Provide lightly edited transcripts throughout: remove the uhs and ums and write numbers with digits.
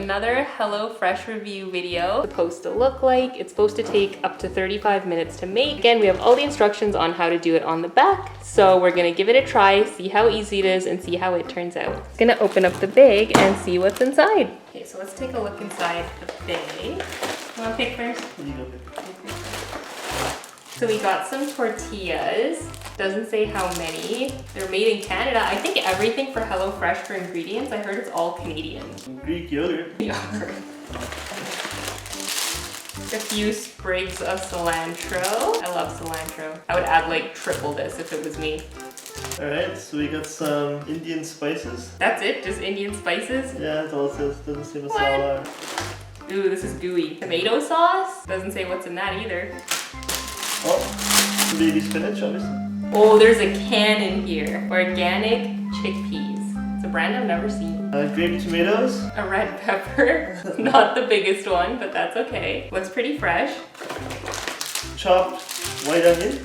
another HelloFresh review video. It's supposed to look like. It's supposed to take up to 35 minutes to make. Again, we have all the instructions on how to do it on the back. So we're gonna give it a try, see how easy it is, and see how it turns out. I'm gonna open up the bag and see what's inside. Okay, so let's take a look inside the bag. You wanna pick first? You go pick. So we got some tortillas. Doesn't say how many. They're made in Canada. I think everything for HelloFresh for ingredients, I heard it's all Canadian. Greek yogurt. Yogurt. A few sprigs of cilantro. I love cilantro. I would add like triple this if it was me. Alright, so we got some Indian spices. That's it? Just Indian spices? Yeah, that's all it says. Doesn't say masala. Ooh, this is gooey. Tomato sauce? Doesn't say what's in that either. Oh, some baby spinach, obviously. Oh, there's a can in here. Organic chickpeas. It's a brand I've never seen. Grated tomatoes. A red pepper. Not the biggest one, but that's okay. Looks pretty fresh. Chopped white onion.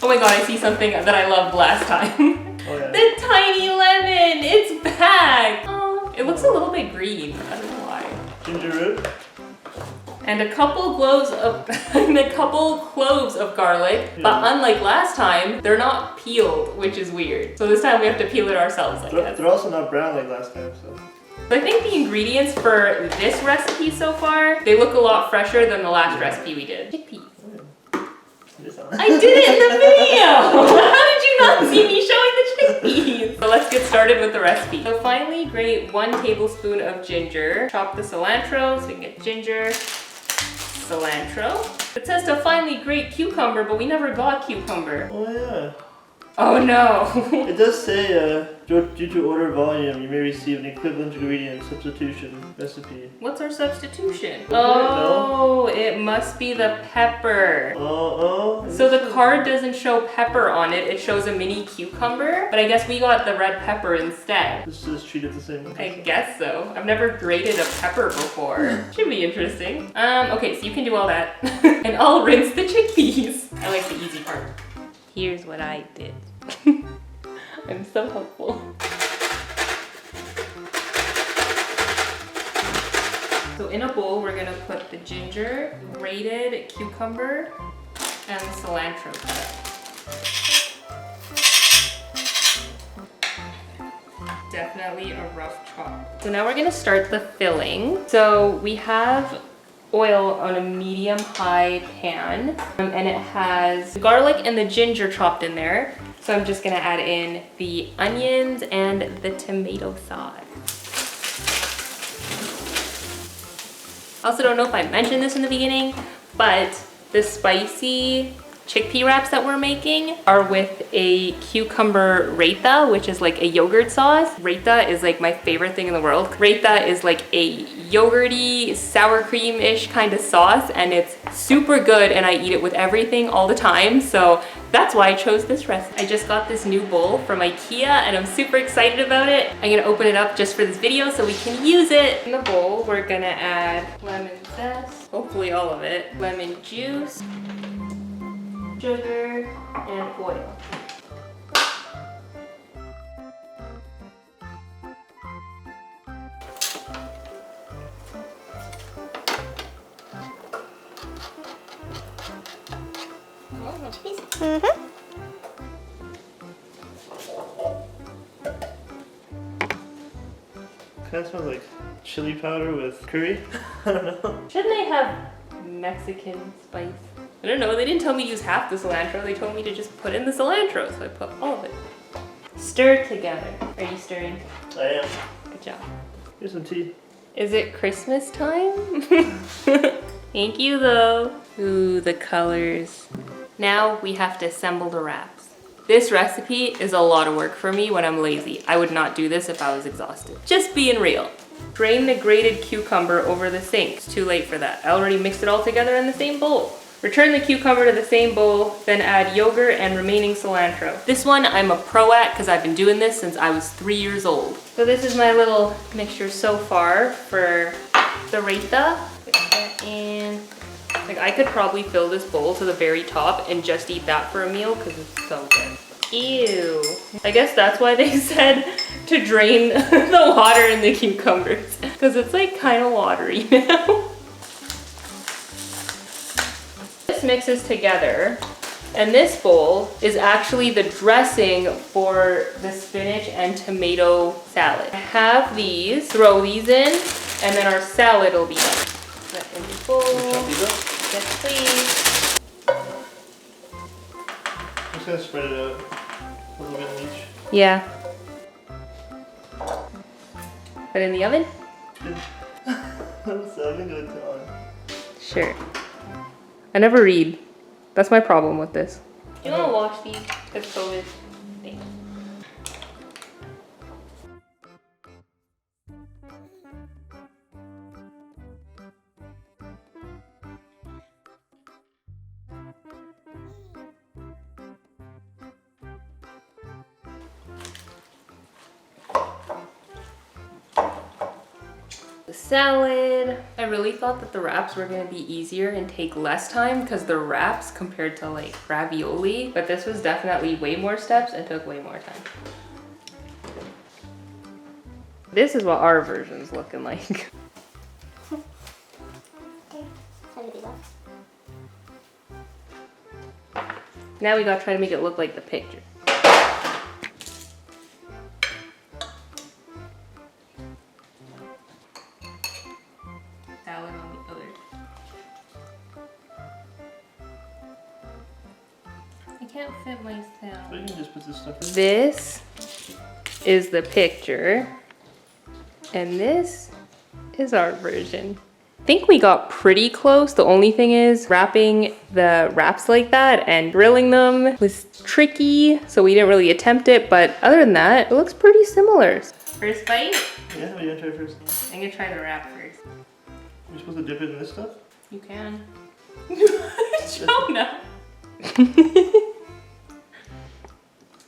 Oh my god, I see something that I loved last time. Oh yeah. The tiny lemon! It's back! Oh, it looks a little bit green. I don't know why. Ginger root. And a couple cloves of garlic, but unlike last time, they're not peeled, which is weird. So this time we have to peel it ourselves, I guess. They're also not brown like last time, so. I think the ingredients for this recipe so far, they look a lot fresher than the last recipe we did. Chickpeas. I did it in the video! How did you not see me showing the chickpeas? So let's get started with the recipe. So finally grate 1 tablespoon of ginger. Chop the cilantro so we can get ginger. Cilantro. It says to finely grate cucumber, but we never got cucumber. Oh yeah. Oh no. It does say, due to order volume, you may receive an equivalent ingredient substitution recipe. What's our substitution? Oh, it must be the pepper. So the card doesn't show pepper on it, it shows a mini cucumber, but I guess we got the red pepper instead. Let's just treat it the same way. I guess so. I've never grated a pepper before. Should be interesting. Okay, so you can do all that. And I'll rinse the chickpeas. I like the easy part. Here's what I did. I'm so helpful. So in a bowl, we're gonna put the ginger, grated cucumber, and the cilantro cut. Definitely a rough chop. So now we're gonna start the filling. So we have oil on a medium-high pan, and it has the garlic and the ginger chopped in there. So I'm just gonna add in the onions and the tomato sauce. I also don't know if I mentioned this in the beginning, but the spicy chickpea wraps that we're making are with a cucumber raita, which is like a yogurt sauce. Raita is like my favorite thing in the world. Raita is like a yogurty, sour cream-ish kind of sauce, and it's super good, and I eat it with everything all the time, so that's why I chose this recipe. I just got this new bowl from IKEA, and I'm super excited about it. I'm gonna open it up just for this video so we can use it. In the bowl, we're gonna add lemon zest, hopefully all of it, lemon juice, sugar, and oil. Kind of smells like chili powder with curry. I don't know. Shouldn't they have Mexican spice? I don't know, they didn't tell me to use half the cilantro, they told me to just put in the cilantro, so I put all of it. Stir together. Are you stirring? I am. Good job. Here's some tea. Is it Christmas time? Thank you though. Ooh, the colors. Now we have to assemble the wraps. This recipe is a lot of work for me when I'm lazy. I would not do this if I was exhausted. Just being real. Drain the grated cucumber over the sink. It's too late for that. I already mixed it all together in the same bowl. Return the cucumber to the same bowl, then add yogurt and remaining cilantro. This one I'm a pro at because I've been doing this since I was 3 years old. So this is my little mixture so far for the raita. And like I could probably fill this bowl to the very top and just eat that for a meal because it's so good. Ew. I guess that's why they said to drain the water in the cucumbers. Because it's like kind of watery now. This mixes together. And this bowl is actually the dressing for the spinach and tomato salad. I have these, throw these in, and then our salad will be done. Put that in the bowl. Yes, please. I'm just gonna spread it out a little bit in each. Yeah. Put it in the oven? What's the oven going on? Sure. I never read. That's my problem with this. You want to wash these because COVID thing. The salad. I really thought that the wraps were gonna be easier and take less time because they're wraps compared to like ravioli, but this was definitely way more steps and took way more time. This is what our version's looking like. Now we gotta try to make it look like the picture. Salad on the other. I can't fit my But salad. you can just put this stuff in. This is the picture, and this is our version. I think we got pretty close. The only thing is wrapping the wraps like that and grilling them was tricky, so we didn't really attempt it, but other than that, it looks pretty similar. First bite? Yeah, what are you gonna try first? I'm gonna try the wrap first. You're supposed to dip it in this stuff? You can. Jonah.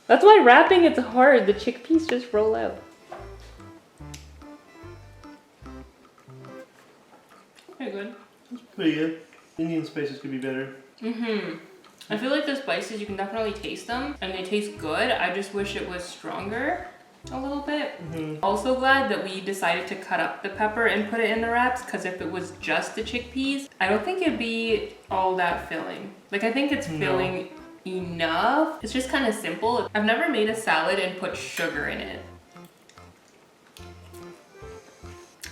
That's why wrapping it's hard. The chickpeas just roll out. Pretty good. Pretty good. Indian spices could be better. I feel like the spices, you can definitely taste them and they taste good. I just wish it was stronger a little bit. Also glad that we decided to cut up the pepper and put it in the wraps, because if it was just the chickpeas, I don't think it'd be all that filling. Like, I think it's filling enough. It's just kind of simple. I've never made a salad and put sugar in it.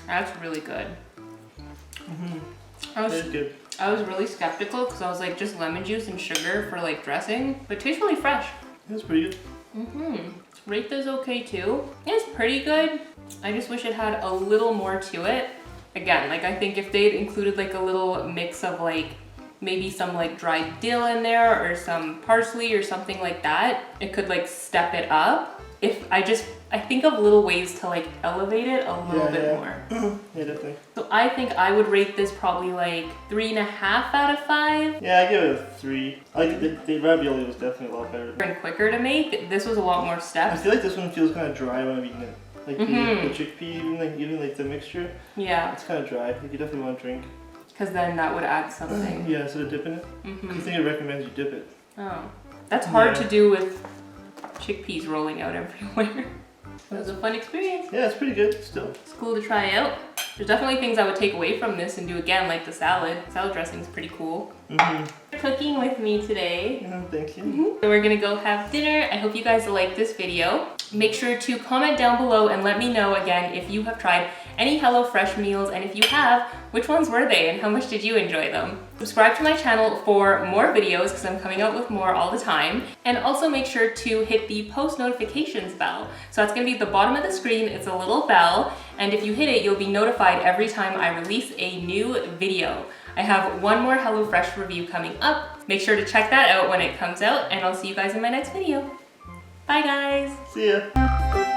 That's really good. That's good. I was really skeptical because I was like, just lemon juice and sugar for like dressing, but it tastes really fresh. That's pretty good. Raita's okay too. It's pretty good. I just wish it had a little more to it. Again, like I think if they'd included like a little mix of like maybe some like dried dill in there or some parsley or something like that, it could like step it up. If I think of little ways to like elevate it a little bit more. Yeah, definitely. So I think I would rate this probably like 3.5 out of 5. Yeah, I give it a 3. I like the ravioli was definitely a lot better. And quicker to make. This was a lot more I steps. feel like this one feels kind of dry when I'm eating it. Like the chickpea, even like the mixture. Yeah, It's kind of dry. Like you definitely want to drink. because then that would add something. Yeah, instead of dipping it. I think it recommends you dip it. Oh, that's hard to do with chickpeas rolling out everywhere. It was a fun experience. Yeah, it's pretty good still. It's cool to try out. There's definitely things I would take away from this and do again, like the salad. Salad dressing is pretty cool. You're cooking with me today. Thank you. So we're gonna go have dinner. I hope you guys like this video. Make sure to comment down below and let me know again if you have tried any HelloFresh meals, and if you have, which ones were they and how much did you enjoy them? Subscribe to my channel for more videos because I'm coming out with more all the time. And also make sure to hit the post notifications bell. So that's gonna be at the bottom of the screen. It's a little bell, and if you hit it, you'll be notified every time I release a new video. I have one more HelloFresh review coming up. Make sure to check that out when it comes out, and I'll see you guys in my next video. Bye guys. See ya.